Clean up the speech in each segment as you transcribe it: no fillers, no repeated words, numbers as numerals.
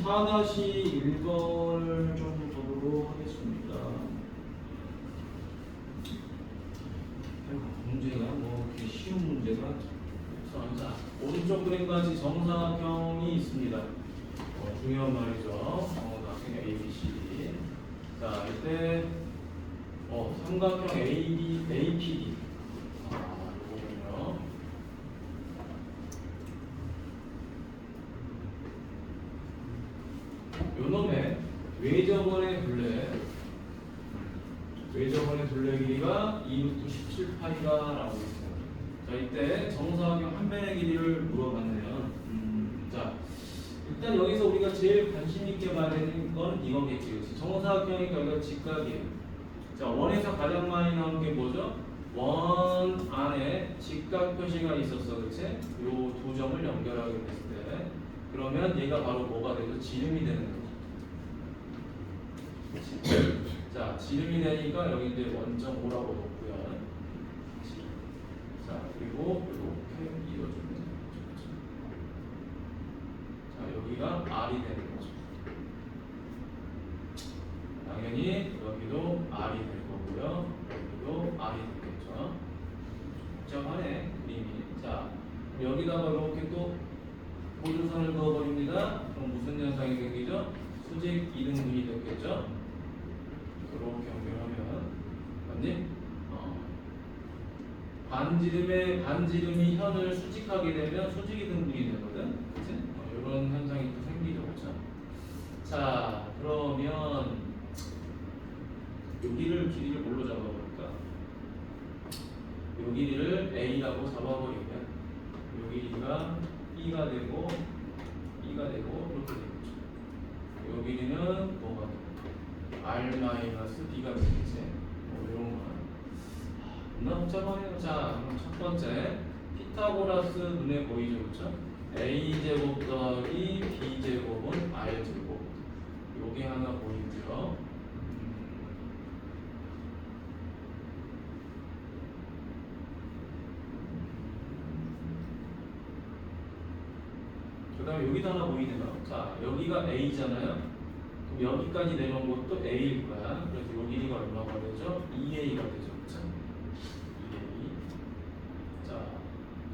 4-1번을 좀 보도록 하겠습니다. 문제가 뭐 이렇게 쉬운 문제가 자, 오른쪽 그림까지 정사각형이 있습니다. 중요한 말이죠. 정사각형 ABC. 자, 이때 삼각형 APD. 이거군요. 요놈의 외접원의 둘레 길이가 2루트 17파이다라고 있어요. 자, 이때 정사각형 한 변의 길이를 물어봤네요. 자, 일단 여기서 우리가 제일 관심 있게 봐야 되는 건 이거겠지. 그렇지? 정사각형이니까 여기가 직각이에요. 자, 원에서 가장 많이 나오는 게 뭐죠? 원 안에 직각 표시가 있었어, 그렇지? 요 두 점을 연결하게 됐을 때, 그러면 얘가 바로 뭐가 되죠? 지름이 되는 거죠. 자, 지름이 되니까 여기 이제 원점5라고 놓고요. 자, 그리고 이렇게 이어주면 되죠. 자, 여기가 R이 되는 거죠. 당연히 여기도 R이 될 거고요. 여기도 R이 되겠죠. 복잡하네, 그림이. 자, 여기다가 이렇게 또 보조선을 그어버립니다. 그럼 무슨 현상이 생기죠? 수직 이등분이 됐겠죠? 이렇게 연결하면 맞니? 반지름이 현을 수직하게 되면 수직 이등분이 되거든, 그치? 이런 현상이 또 생기죠, 그렇죠? 자, 그러면 여기를 길이를 뭘로 잡아볼까? 요 길이를 A라고 잡아버리면 요 길이가 B가 되고 B가 되고 이렇게 되겠죠. 요 길이는 뭐가 되고 R-B가 되겠지. 이런 거. 겁나 복잡하네요. 자, 그럼 첫 번째 피타고라스 눈에 보이죠, 그렇죠? A제곱 더하기 B제곱은 R제곱. 요게 하나 보이고요. 그 다음에 여기도 하나 보이네요. 자, 여기가 A잖아요. 그럼 여기까지 내려온 것도 A일 거야. 그래서 요 길이가 얼마가 되죠? 2A가 되죠. 그쵸? 2A. 자,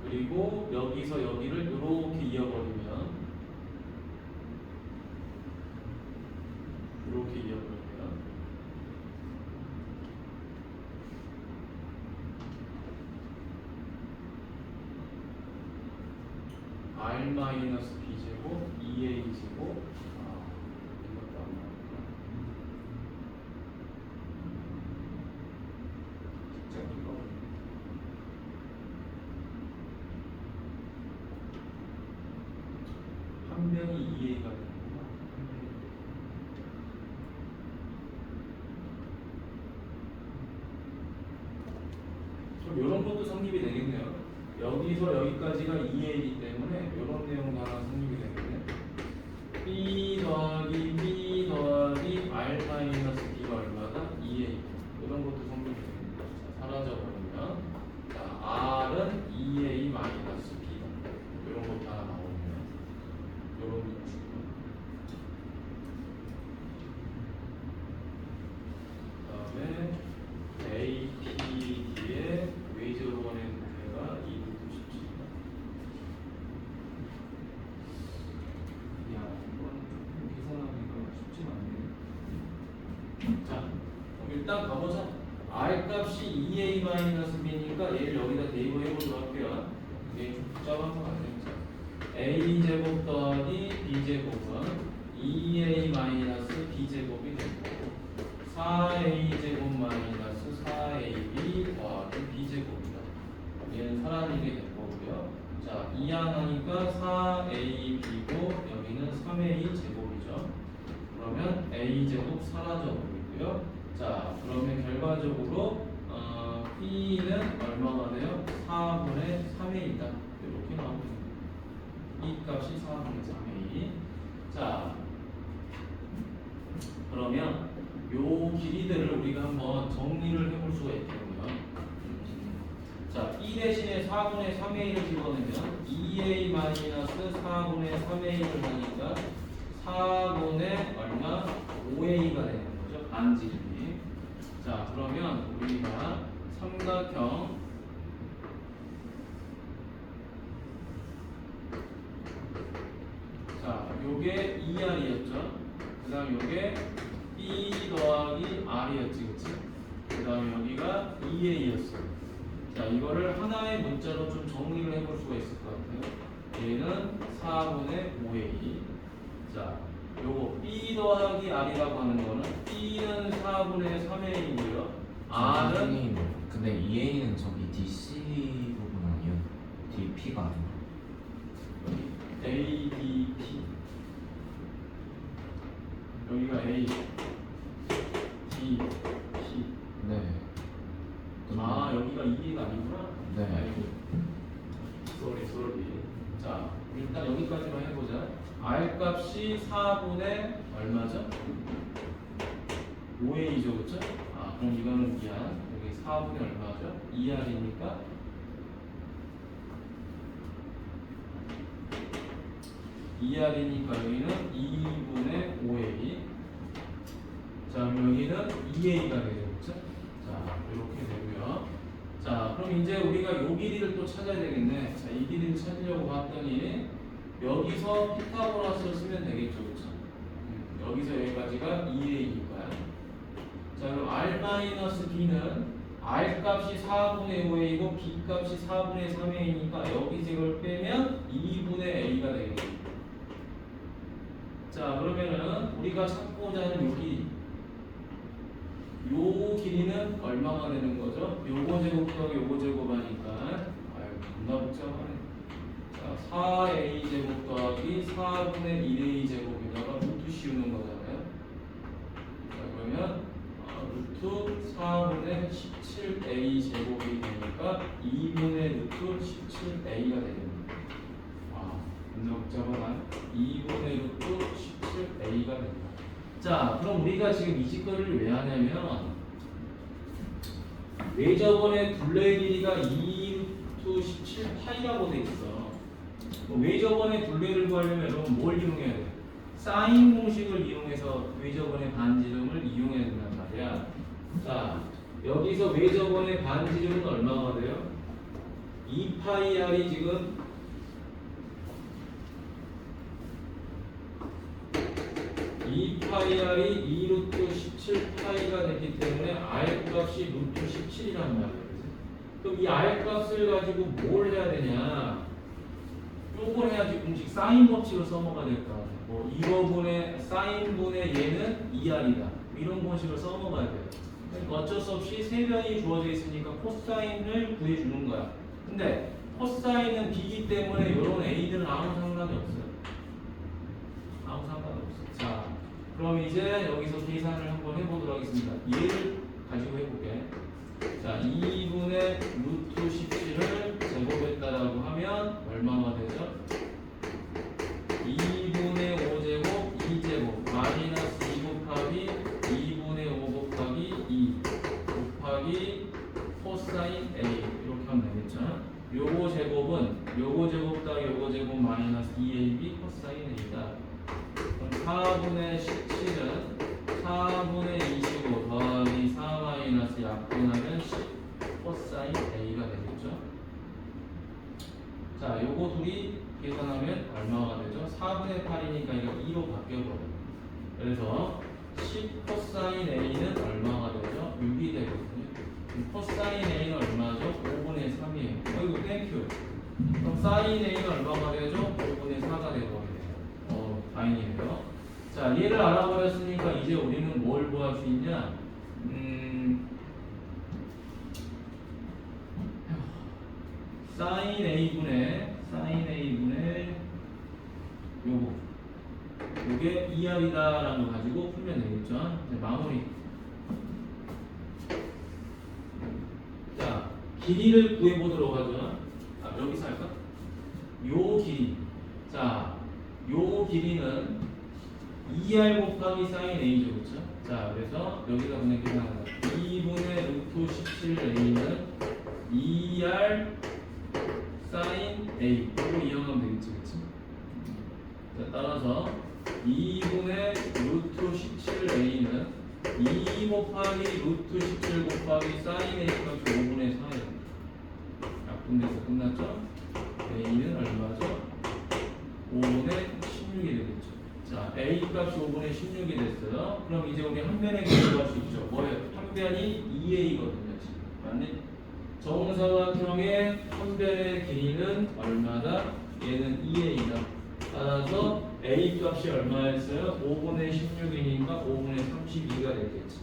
그리고 여기서 여기를 이렇게 이어버리면 R-B제곱 2A제곱 이것도 안 나오니까 진짜 이거 한 변이 2A가 되는구나. 그럼 이런 것도 성립이 되겠네요. 여기서 여기까지가 2A이기 때문에 이런 내용도 하나 성립이 되겠네. B 더하기 R-B가 얼마다? 2A. 이런 것도 성립이 됩니다. 사라져버리면 자, R은 2A 마이너스 B다. 이런 것도 하나 나오면 이런 식으로. 그 다음에 APD의 외접원의 무게가 2루트 17이다. 야, 이건 계산하기가 쉽지 않네요. 자, 그럼 일단 가보자. R 값이 2A-B니까 얘를 여기다 대입을 해보도록 할게요. 이게 좀 복잡한 거 같아요. A제곱 더하기 B제곱은 2A-B제곱이 되고 4A제곱 마이너스 4AB 더하기 B제곱이다. 얘는 사라지게 될 거고요. 자, 2 하나니까 4AB고 여기는 3A 제곱이죠. 그러면 A제곱 사라져 버리고요. 자, 그러면 결과적으로 B는 얼마가 돼요? 4분의 3A다. 이렇게 나옵니다. 이 값이 4분의 3A. 자, 그러면 요 길이들을 우리가 한번 정리를 해볼 수가 있거든요. 자, E 대신에 4분의 3A를 집어넣으면 2A 마이너스 4분의 3A를 하니까 4분의 얼마? 5a가 되는 거죠. 반지름이. 자, 그러면 우리가 삼각형 자, 요게 2r이었죠. 그 다음 요게 b 더하기 r이었지, 그치? 그 다음에 여기가 2a였어. 자, 이거를 하나의 문자로 좀 정리를 해볼 수가 있을 것 같아요. 얘는 4분의 5a. 자, 요거 b 더하기 r이라고 하는 거는 b는 4분의 3a이고요. r은 선생님, 근데 EA는 저기 DC 부분 아니에요? DP가 아니라. a, b, p. 여기가 a, d, p. 네. 아, 여기가 2가 아니구나. 네. 아이고. 쏘리. 자, 일단 여기까지만 해보자. R 값이 4분의 얼마죠? 5a죠, 그쵸? 아, 그럼 이거는 2r. 여기 4분의 얼마죠? 2r이니까 2r이니까 여기는 2분의 5a. 자, 그럼 여기는 2a가 되죠, 그쵸? 자, 이렇게 되고요. 자, 그럼 이제 우리가 요 길이를 또 찾아야 되겠네. 자, 이 길이를 찾으려고 봤더니 여기서 피타고라스를 쓰면 되겠죠, 그쵸? 여기서 여기까지가 2a니까요. 자, 그럼 r-b는 r 값이 4분의 5a이고 b 값이 4분의 3a니까 여기서 이걸 빼면 2분의 a가 되겠네요. 자, 그러면은 우리가 찾고자 하는 요 길이, 요 길이는 얼마가 되는 거죠? 요거 제곱 더하기 요거 제곱하니까 아유, 겁나 복잡하네. 자, 4a 제곱 더하기 4분의 1a 제곱에다가 루트 씌우는 거잖아요. 자, 그러면 루트 4분의 17a 제곱이 되니까 2분의 루트 17a가 되겠네요. 와, 겁나 복잡하다. 2분의 루트 17a가 됩니다. 자, 그럼 우리가 지금 이 짓거리를 왜 하냐면 외접원의 둘레 길이가 2루트 17파이라고 돼 있어. 외접원의 둘레를 구하려면 여러분 뭘 이용해야 돼? 사인 공식을 이용해서 외접원의 반지름을 이용해야 된단 말이야. 자, 여기서 외접원의 반지름은 얼마가 돼요? 2파이r이 지금 2파이r이 2루트 17파이가 됐기 때문에 r 값이 루트 17이란 말이에요. 그럼 이 r 값을 가지고 뭘 해야 되냐? 요걸 해야지 공식 사인 법칙을 써먹어야 될 거 아니야. 뭐 이거분의 사인분의 얘는 2r이다. 이런 공식을 써먹어야 돼요. 그러니까 어쩔 수 없이 세 변이 주어져 있으니까 코사인을 구해주는 거야. 근데 코사인은 b이기 때문에 이런 a들은 아무 상관이 없어요. 아무 상관이 없어. 자, 그럼 이제 여기서 계산을 한번 해보도록 하겠습니다. 얘를 가지고 해볼게. 자, 2분의 루트 17을 제곱했다라고 하면 얼마가 되죠? 2분의 5제곱 2제곱 마이너스 2 곱하기 2분의 5 곱하기 2 곱하기 코사인 A 이렇게 하면 되겠죠? 요거 제곱은 요거 제곱 더하기 요거 제곱 마이너스 2ab 코사인 A다. 그럼 4분의 17은 4분의 25 더하기 4 마이너스 약분하면 10 코사인 A가 되겠죠. 자, 요거 둘이 계산하면 얼마가 되죠? 4분의 8이니까 이거 2로 바뀌어버려요. 그래서 10 코사인 A는 얼마가 되죠? 6이 되거든요. 코사인 A는 얼마죠? 5분의 3이에요. 어이구 땡큐. 그럼 사인 A는 얼마가 되죠? 5분의 4가 되버리네요. 다행이에요. 자, 얘를 알아버렸으니까 이제 우리는 뭘 구할 수 있냐? 사인 A분의 요거 요게 2r이다라는 거 가지고 풀면 되겠죠. 이제 마무리. 자, 길이를 구해보도록 하죠. 여기서 할까? 요 길이. 자, 요 길이는 2r 곱하기 사인 a죠, 그렇죠? 자, 그래서 여기다 그냥 계산하자. 2분의 루트 17a는 2r 사인 a 이거 이용하면 되겠지, 그렇지? 자, 따라서 2분의 루트 17a는 2 곱하기 루트 17 곱하기 사인 a가 5분의 4예요. 약분돼서 끝났죠? a는 얼마죠? 5분의 16이 되겠죠. 자, a 값이 5분의 16이 됐어요. 그럼 이제 우리 한 변의 길이로 할 수 있죠. 뭐예요? 한 변이 2a거든요. 지금. 맞니? 정사각형의 한 변의 길이는 얼마다? 얘는 2a다. 따라서 a 값이 얼마였어요? 5분의 16이니까 5분의 32가 되겠지.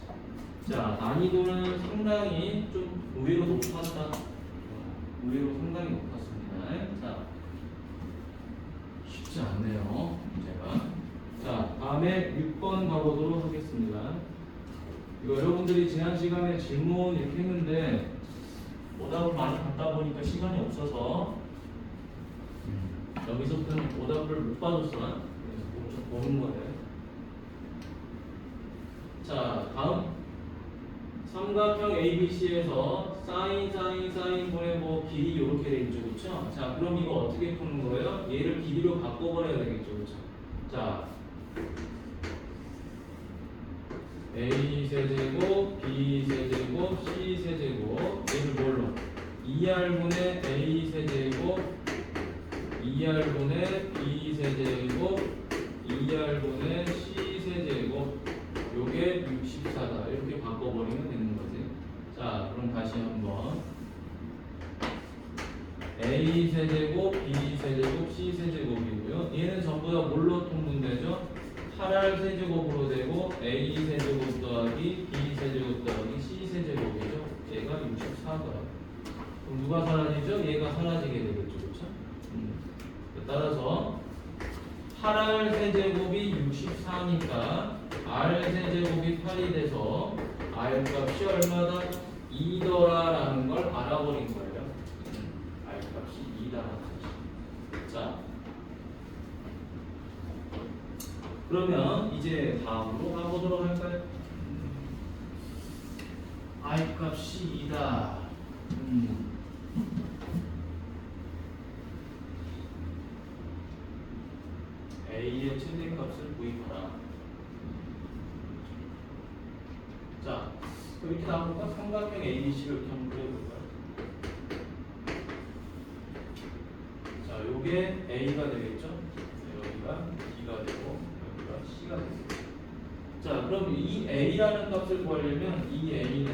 자, 난이도는 상당히 좀 의외로 높았다. 의외로 상당히 높았습니다. 자, 쉽지 않네요, 문제가. 자, 다음에 6번 가보도록 하겠습니다. 이거 여러분들이 지난 시간에 질문 이렇게 했는데 오답을 많이 받다 보니까 시간이 없어서 여기서부터는 오답을 못 받았어. 그래서 좀 보는 거예요. 자, 다음 삼각형 ABC에서 사인 분의 뭐 길이 이렇게 돼 있죠, 그렇죠? 자, 그럼 이거 어떻게 푸는 거예요? 얘를 길이로 바꿔버려야 되겠죠, 그렇죠? 자, A 세제곱, B 세제곱, C 세제곱, 얘를 뭘로? 2R분의 A 세제곱, 2R분의 B 세제곱, 2R분의 C 세제곱, 요게 64다. 이렇게 바꿔버리면 되는 거지. 자, 그럼 다시 한번 A 세제곱, B 세제곱, C 세제곱이고요. 얘는 전부 다 뭘로 통분되죠? 8R 세제곱으로 되고 A 세제곱 더하기 B 세제곱 더하기 C 세제곱이죠. 얘가 64다. 그럼 누가 사라지죠? 얘가 사라지게 되겠죠. 그렇죠? 따라서 8R 세제곱이 64니까 R 세제곱이 8이 돼서 R 값이 얼마다? 2더라라는 걸 알아버린 거예요. R 값이 2다라는 것이. 자, 그러면 이제 다음으로 가보도록 할까요? I 값이 2다. A의 최대값을 구입하라. 자, 이렇게 나오니까 삼각형 ABC를 이렇게 한번 그려볼까요? 자, 요게 A가 되겠죠? 여기가 B가 되고 여기가 C가 되겠죠. 자, 그럼 이 A라는 값을 구하려면 이 A는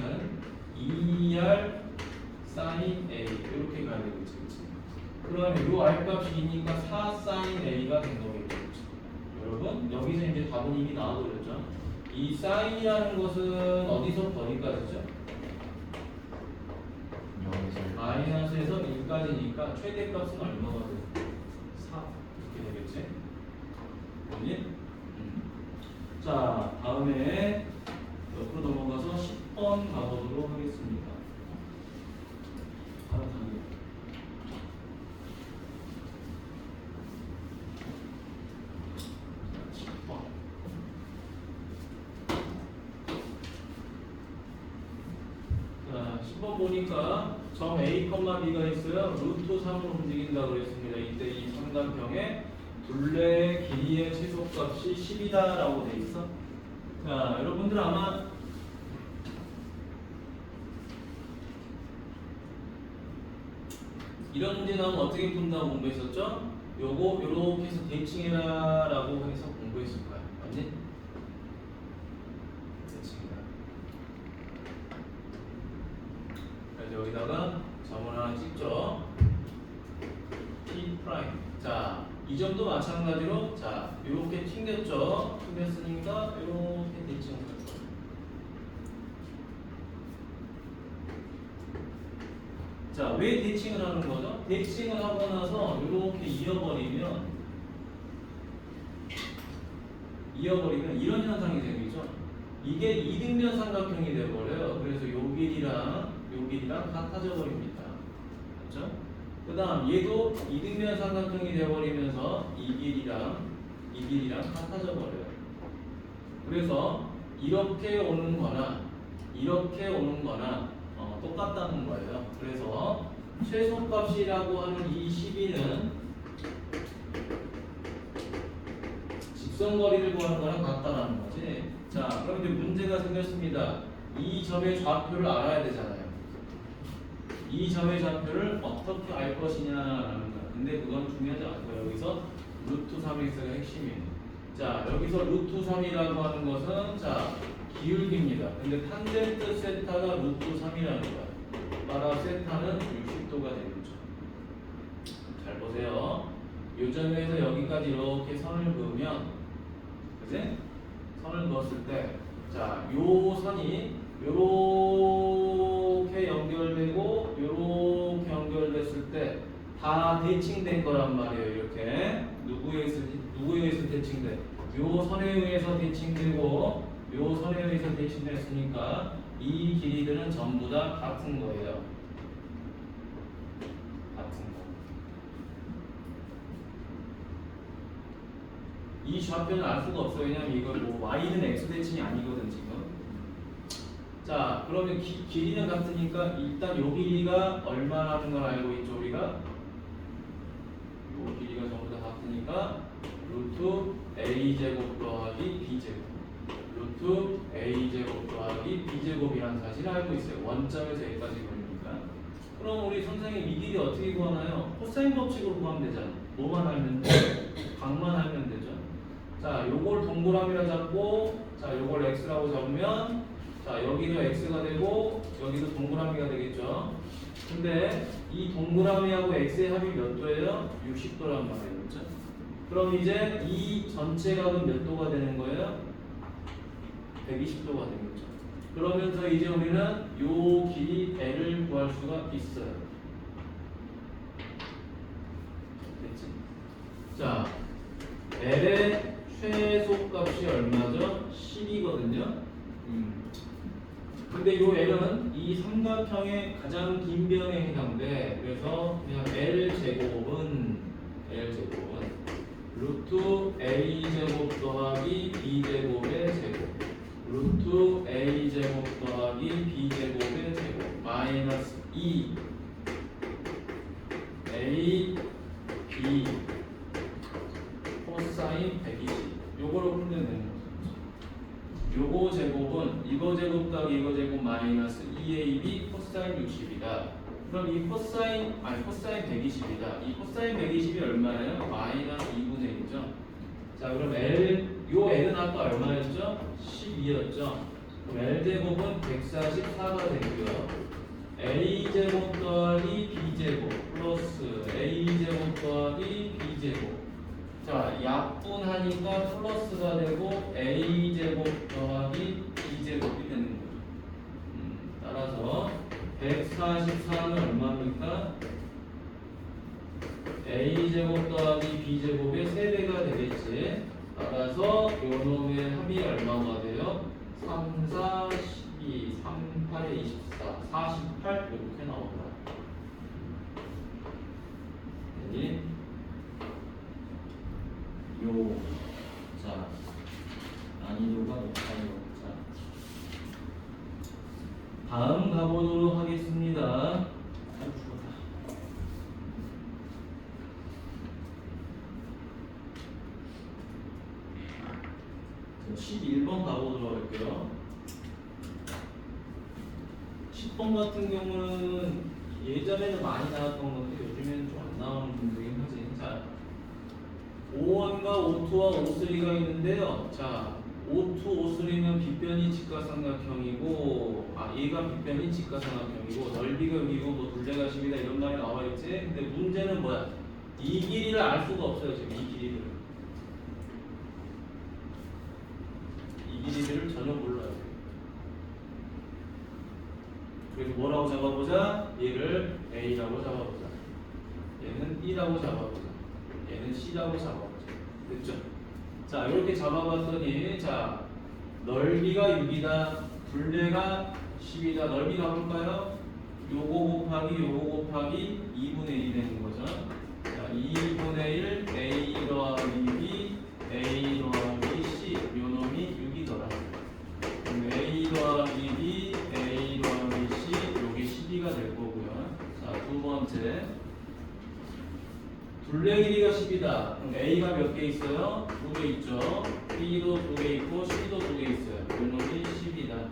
2R sin A 이렇게 가야 되겠죠. 그러면 요 R 값이 2니까 4 sin A가 된 거겠죠. 여러분, 여기서 이제 답은 이미 나와버렸죠. 이 사인이라는 것은 어디서 어디까지죠? 마이너스에서 1까지니까 최대값은 얼마가 돼요? 4 이렇게 되겠지? 뭐니? 자, 다음에 옆으로 넘어가서 10번 가보도록 하겠습니다. 바로 답니다. 자, 10번 보니까 점 A, B가 있어요. 루트 3으로 움직인다고 그랬습니다. 이때 이 삼각형의 둘레 길이의 최소값이 10이다 라고 돼 있어. 자, 여러분들 아마 이런 문제 나오면 어떻게 푼다고 공부했었죠? 요거 요렇게 해서 대칭해라 라고 해서 공부했을 거야. 맞니? 대칭해라. 그래서 여기다가 점을 하나 찍죠. P 프라임. 자, 이 점도 마찬가지로 자, 요렇게 튕겼죠. 튕겼으니까 요렇게 대칭을 할 거예요. 자, 왜 대칭을 하는 거죠? 대칭을 하고 나서 이렇게 이어버리면 이런 현상이 생기죠. 이게 이등변 삼각형이 되어버려요. 그래서 요 길이랑 같아져 버립니다. 그렇죠? 그 다음 얘도 이등변 삼각형이 되어버리면서 이 길이랑 같아져 버려요. 그래서 이렇게 오는 거나 똑같다는 거예요. 그래서 최소값이라고 하는 이 12는 직선거리를 구하는 거랑 같다라는 거지. 자, 그럼 이제 문제가 생겼습니다. 이 점의 좌표를 알아야 되잖아요. 이 점의 좌표를 어떻게 알 것이냐라는 거야. 근데 그건 중요하지 않고요. 여기서 루트 3x가 핵심이에요. 자, 여기서 루트 3이라고 하는 것은 자 기울기입니다. 근데 탄젠트 세타가 루트 3이라는 거야. 따라 세타는 60도가 되겠죠. 잘 보세요. 이 점에서 여기까지 이렇게 선을 그으면, 그지? 선을 그었을 때, 자, 요 선이 요렇게 연결되고 요렇게 연결됐을 때 다 대칭된 거란 말이에요. 이렇게 누구에 의해서 대칭돼? 요 선에 의해서 대칭되고 요 선에 의해서 대칭됐으니까 이 길이들은 전부 다 같은 거예요. 같은 거. 이 좌표는 알 수가 없어요. 왜냐면 이거 뭐 y는 x 대칭이 아니거든 지금. 자, 그러면 길이는 같으니까 일단 요 길이가 얼마라는 걸 알고 있죠 우리가? 요 길이가 전부 다 같으니까 루트 a 제곱 더하기 b 제곱. 루트 a 제곱 더하기 b 제곱이라는 사실을 알고 있어요. 원점에서 여기까지 걸리니까. 그럼 우리 선생님 이 길이 어떻게 구하나요? 코사인 법칙으로 구하면 되잖아. 뭐만 알면 돼? 각만 알면 되죠. 자, 요걸 동그라미라 잡고, 자, 요걸 x라고 잡으면, 자, 여기도 x가 되고, 여기도 동그라미가 되겠죠. 근데 이 동그라미하고 x의 합이 몇 도예요? 60도란 말이에요. 그렇죠? 그럼 이제 이 전체 값은 몇 도가 되는 거예요? 120도가 되겠죠. 그러면서 이제 우리는 요 길이 l을 구할 수가 있어요. 됐지? 자, l의 최소값이 얼마죠? 10이거든요. 근데 요 L은 이 삼각형의 가장 긴 변에 해당돼. 그래서 그냥 L제곱은 루트 A제곱 더하기 B제곱의 제곱 루트 A제곱 더하기 B제곱의 제곱 마이너스 2 A B 코사인 120 요거로 풀면 되는 거죠. 요거 제곱은 이거 제곱 더하기 이거 제곱 마이너스 2ab 코사인 60이다. 그럼 이 코사인 120이다. 이 코사인 120이 얼마예요? 마이너스 2분의 1이죠. 자, 그럼 요 L은 아까 얼마였죠? 12였죠. 그럼 L 제곱은 144가 되고요. A 제곱 더하기 B 제곱 플러스 A 제곱 더하기 B 제곱. 자, 약분하니까 플러스가 되고 a 제곱 더하기 b 제곱이 되는 거죠. 따라서 144는 얼마입니까? a 제곱 더하기 b 제곱의 3배가 되겠지. 따라서 요 놈의 합이 얼마가 돼요? 3, 4, 12, 3, 8에 24, 48 이렇게 나오더라. 네. 자, 난이도가 높아요. 자, 다음 가보도록 하겠습니다. 11번 가보도록 할게요. 10번 같은 경우는 예전에는 많이 나왔던 건데 요즘에는 좀 안 나오는 분들이긴 하지. 자, O1과 O2와 O3가 있는데요. 자, O2, O3는 빗변이 직각삼각형이고, 얘가 빗변이 직각삼각형이고, 넓이가 여기고, 뭐 둘레가 10이다 이런 말이 나와 있지. 근데 문제는 뭐야? 이 길이를 알 수가 없어요. 지금 이 길이를. 이 길이를 전혀 몰라요. 그래서 뭐라고 잡아보자? 얘를 A라고 잡아보자. 얘는 B라고 잡아보자. 얘는 C라고 잡아보자. 됐죠? 자, 이렇게 잡아봤더니, 자, 넓이가 6이다, 둘레가 10이다. 넓이 가볼까요? 요거 곱하기 요거 곱하기 2분의 1이 되는 거죠. 자, 2분의 1 A 더하기 B, A 더하기 C. 요 놈이 6이더라. 그럼 A 더하기 B, A 더하기 C, 요게 12가 될 거고요. 자, 두 둘레 길이가 10이다. 그럼 A가 몇 개 있어요? 2개 있죠. B도 2개 있고 C도 2개 있어요. 요놈이 10이다.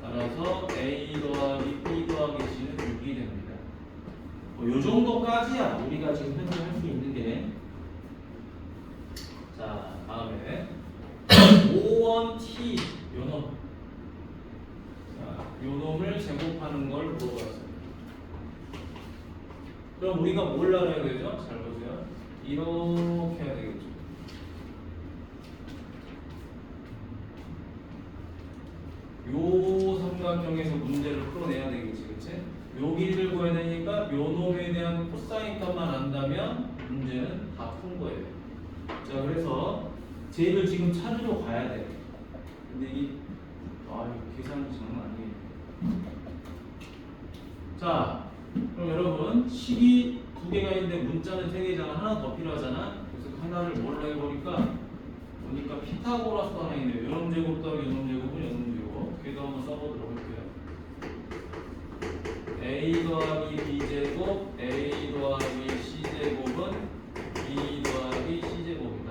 따라서 A 더하기 B 더하기 C는 6이 됩니다. 요 정도까지야 우리가 지금 현재 할 수 있는 게. 자, 다음에 5원T 요놈. 자, 요놈을 제곱하는 걸 물어봤어요. 그럼 우리가 뭘 알아야 되죠? 잘 보세요. 이렇게 해야 되겠죠. 요 삼각형에서 문제를 풀어내야 되겠지, 그치? 요 길이를 구해야 되니까 요 놈에 대한 코사인 값만 안다면 문제는 다 푼 거예요. 자, 그래서 쟤를 지금 찾으러 가야 돼. 근데 이거 계산이 장난 아니에요. 자, 그럼 여러분 식이 2개가 있는데 문자는 3개잖아. 하나 더 필요하잖아. 그래서 하나를 뭘로 해버릴까? 보니까 피타고라스 하나 있네요. 요놈 제곱 더하기 요놈 제곱은 요놈 제곱. 걔도 한번 써보도록 할게요. A 더하기 B 제곱 A 더하기 C 제곱은 B 더하기 C 제곱이다.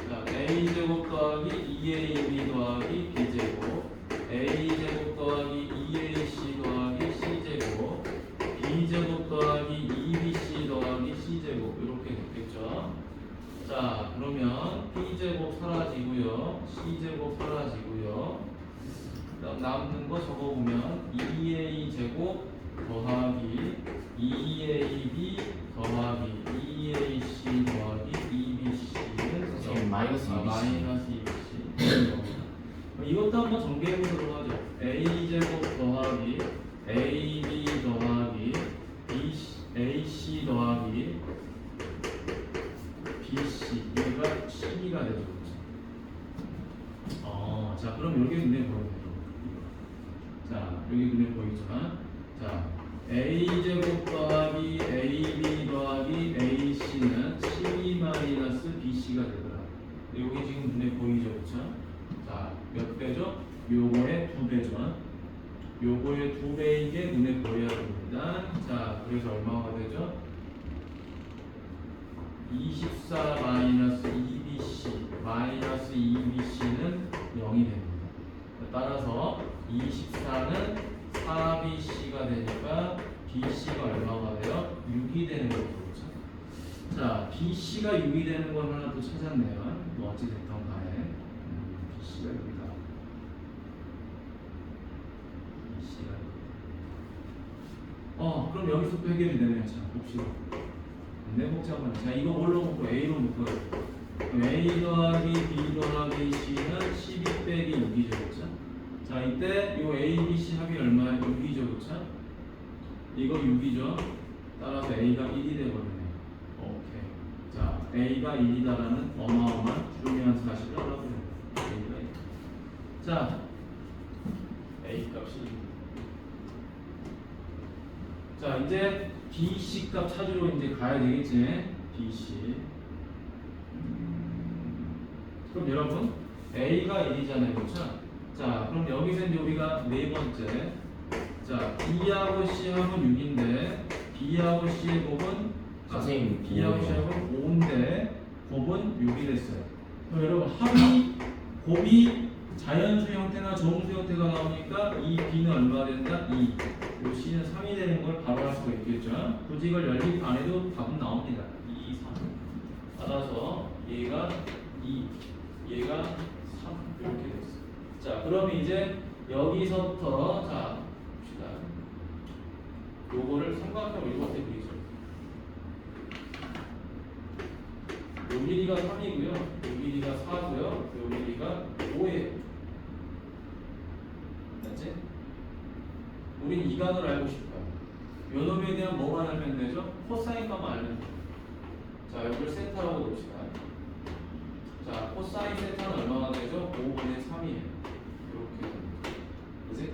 자, A 제곱 더하기 2AB 더하기 B 제곱 A 제곱 더하기 2AC 더하기 C 제곱 B 제곱 더하기 2BC 더하기 C 제곱 이렇게 됐겠죠. 자, 그러면 B 제곱 사라지고요, C 제곱 사라지고요. 그다음 남는 거 적어보면 2A 제곱 더하기 2AB 더하기 2AC 더하기 2BC는 선생님, 마이너스 2BC. 마이너스 2BC. 이것도 한번 정리해보도록 하죠. A 제곱 더하기 AB 더하기 AC 더하기 BC 얘가 12가 되죠. 자, 그럼 여기 눈에 보이네요. 자, 여기 눈에 보이죠? 자, A 제곱 더하기 AB 더하기 AC는 12 마이너스 BC가 되더라. 여기 지금 눈에 보이죠, 그렇죠? 자, 몇 배죠? 요거의 2배죠. 요거의 2배인 게 눈에 보여야 됩니다. 자, 그래서 얼마가 되죠? 24 마이너스 2BC 마이너스 2BC는 0이 됩니다. 따라서 24는 4BC가 되니까 BC가 얼마가 돼요? 6이 되는 거죠. 그렇죠? 자, BC가 6이 되는 건 하나 또 찾았네요. 뭐 어찌됐든 간에 BC가 6이다. BC가 그럼 여기서 또 해결이 되네요. 자, 봅시다. 내복잡한. 자, 이거 뭘로 묶고 A로 묶어요. 그럼 A 더하기 B 더하기 C는 12 빼기 6이죠, 그렇죠? 자, 이때 이 A, B, C 합이 얼마예요? 6이죠, 그렇죠? 이거 6이죠. 따라서 A가 1이 되거든요. 오케이. 자, A가 1이다라는 어마어마한 중요한 사실을 알아보는 거예요. A가 1. 자, A 값이 1. 자, 이제 BC 값 찾으러 이제 가야 되겠지. BC. 그럼 여러분 A가 1이잖아요, 그렇죠? 자, 그럼 여기서 이제 우리가 네 번째. 자, B하고 C하고 6인데 B하고 C의 곱은 선생님, B하고 C의 곱은 5인데 곱은 6이 됐어요. 그럼 여러분 합이 곱이 자연수 형태나 정수 형태가 나오니까 이 B는 얼마가 된다? 2. 요 C는 3이 되는 걸 바로 알 수가 있겠죠. 굳이 이걸 연립 안 해도 답은 나옵니다. 2, 3. 따라서 얘가 2, 얘가 3 이렇게 됐어요. 자, 그럼 이제 여기서부터 자 봅시다. 요거를 삼각형으로 이렇게 그리죠. 요 길이가 3이고요. 요 길이가 4고요. 요 길이가 5예요. 맞지? 우린 이각을 알고 싶어요. 요 놈에 대한 뭐만 알면 되죠? 코사인 값만 알면 돼요. 자, 이걸 세타라고 봅시다. 자, 코사인 세타는 얼마가 되죠? 5분의 3이에요. 이렇게 됩니다. 그치?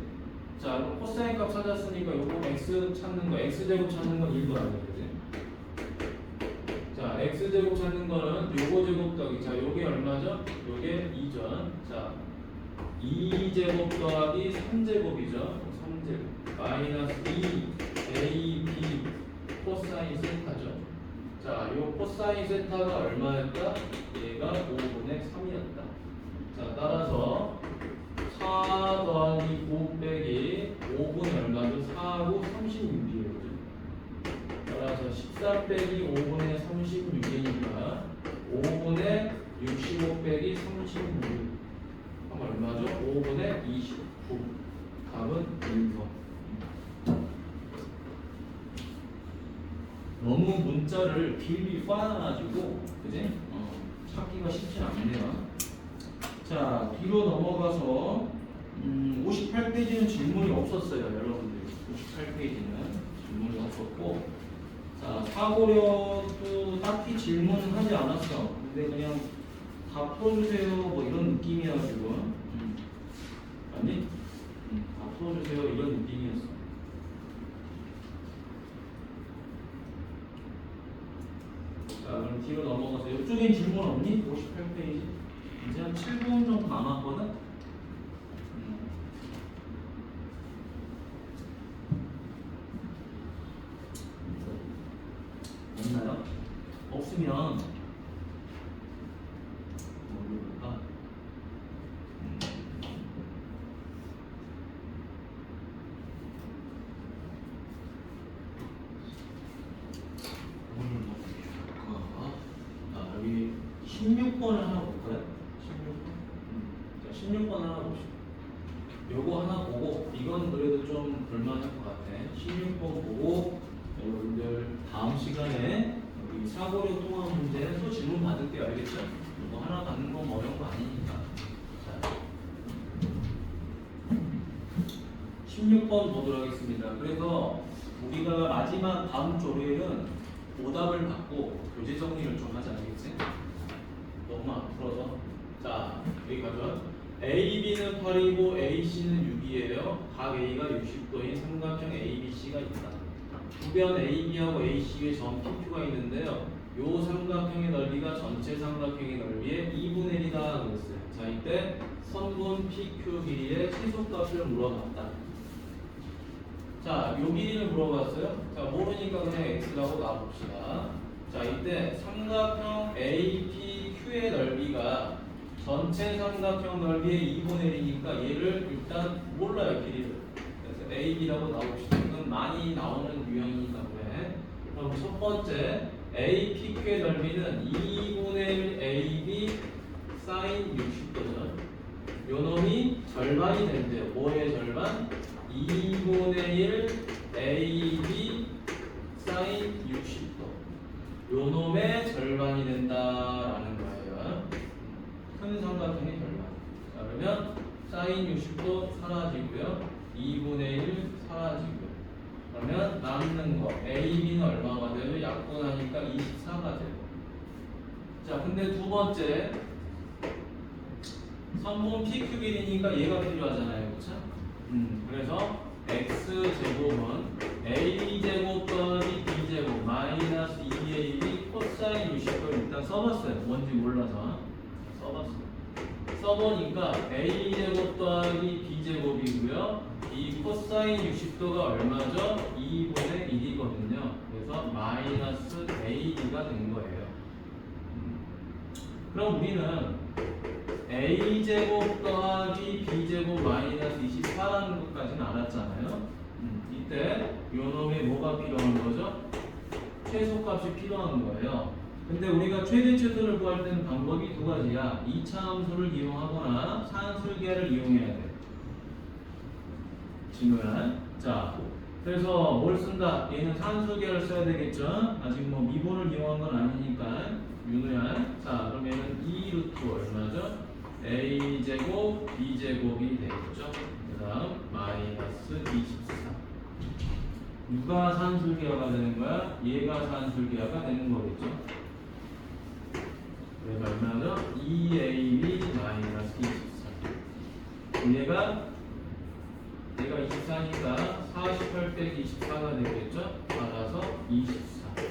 자, 그럼 코사인 값 찾았으니까 요거 x 찾는 거, x제곱 찾는 건 1도 안 돼요. 자, x제곱 찾는 거는 요거 제곱 더하기, 자, 요게 얼마죠? 요게 2죠. 자, 2제곱 더하기 3제곱이죠. 3제곱 마이너스 2 AB 코사인 세타죠. 자, 요 코사인 세타가 얼마였다? 얘가 5분의 3이었다. 자, 따라서 4 더하기 9 빼기 5분의 얼마죠? 4하고 36이에요. 따라서 14 빼기 5분의 36이니까 5분의 65 빼기 36 하면 얼마죠? 5분의 29. 답은 1번. 너무 문자를 길게 꽈놔가지고 그지? 찾기가 쉽지 않네요. 자, 뒤로 넘어가서 58페이지는 질문이 없었어요, 여러분들. 58페이지는 질문이 없었고, 자, 사고력도 딱히 질문은 하지 않았어. 근데 그냥 다 풀어주세요, 뭐 이런 느낌이어가지고, 아니? 다 풀어주세요, 이런 느낌이었어. 자, 그럼 뒤로 넘어가서 이쪽엔 질문 없니? 58페이지. 이제 한 7분 정도 남았거든? 없나요? 없으면 뭘로 볼까? 여기 16번을 하나 볼까요? 16번? 자, 16번 하나 봅시다. 요거 하나 보고, 이건 그래도 좀 볼만할 것 같아. 16번 보고, 여러분들 다음 시간에 여기 사고력 통합 문제는 또 질문 받을게요. 알겠죠? 이거 하나 받는 건 어려운 거 아니니까. 자, 16번 보도록 하겠습니다. 그래서 우리가 마지막 다음 주 월요일은 오답을 받고 교재 정리를 좀 하지 않겠지? 너무 안 풀어서. 자, 여기 가죠. AB는 8이고 AC는 6이에요. 각 A가 60도인 삼각형 ABC가 있다. 주변 AB하고 AC의 점 PQ가 있는데요. 요 삼각형의 넓이가 전체 삼각형의 넓이의 2분의 1이다 그랬어요. 자, 이때 선분 PQ 길이의 최소값을 물어봤다. 자, 요 길이를 물어봤어요. 자, 모르니까 그냥 x라고 놔봅시다. 자, 이때 삼각형 APQ의 넓이가 전체 삼각형 넓이의 2분의 1이니까 얘를 일단 몰라요, 길이를. 그래서 AB라고 나옵시다. 이건 많이 나오는 유형이니까 그래. 그럼 첫 번째 APQ의 넓이는 2분의 1 AB 사인 60도죠. 요 놈이 절반이 된대요. 뭐의 절반? 2분의 1 AB 사인 60도. 요 놈의 절반이 된다라는 거예요. 큰 삼각형의 절반. 자, 그러면 사인 60도 사라지고요. 2분의 1 사라지고요. 그러면 남는 거 AB는 얼마가 되죠? 약분하니까 24가 되고. 자, 근데 두 번째 선분 PQ 길이니까 얘가 필요하잖아요. 그렇죠? 그래서 x제곱은 a제곱 더하기 b제곱 마이너스 2ab 코사인 60도를 일단 써봤어요. 뭔지 몰라서 써봤어요. 써보니까 a제곱 더하기 b제곱이고요. 이 코사인 60도가 얼마죠? 2분의 1이거든요. 그래서 마이너스 ab가 된 거예요. 그럼 우리는 a제곱 더하기 b제곱 마이너스 24라는 것까지는 알았잖아요. 이때 요 놈에 뭐가 필요한 거죠? 최소값이 필요한 거예요. 근데 우리가 최대 최소를 구할 때는 방법이 두 가지야. 2차 함수를 이용하거나 산술계를 이용해야 돼. 진호야. 자, 그래서 뭘 쓴다? 얘는 산술계를 써야 되겠죠? 아직 뭐 미분을 이용한 건 아니니까. 윤호야. 자, 그럼 얘는 2루트 얼마죠? a제곱 b제곱이 되겠죠. 그 다음 마이너스 24. 누가 산술계화가 되는 거야? 얘가 산술계화가 되는 거겠죠. 얘가 얼마죠? 2ab 마이너스 24. 얘가 24니까 48 빼기 24가 되겠죠. 받아서 24.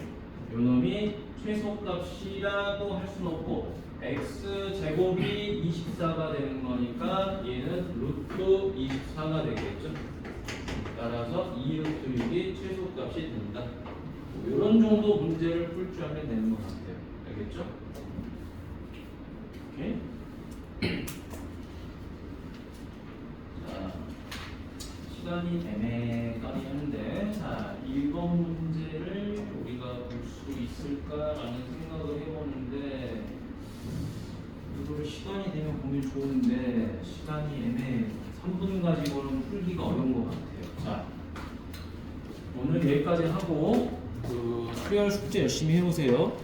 요 놈이 최소값이라고 할 수는 없고 x제곱이 24가 되는 거니까 얘는 루트 24가 되겠죠. 따라서 2루트 6이 최소값이 된다. 뭐 이런 정도 문제를 풀 줄 알면 되는 것 같아요. 알겠죠? 오케이. 자, 시간이 애매하는데, 자, 1번 문제를 우리가 볼 수 있을까라는 생각을 해보는데, 이거를 시간이 되면 보면 좋은데, 시간이 애매해요. 3분 가지고는 풀기가 어려운 것 같아요. 자, 오늘 여기까지 하고, 수열 숙제 열심히 해보세요.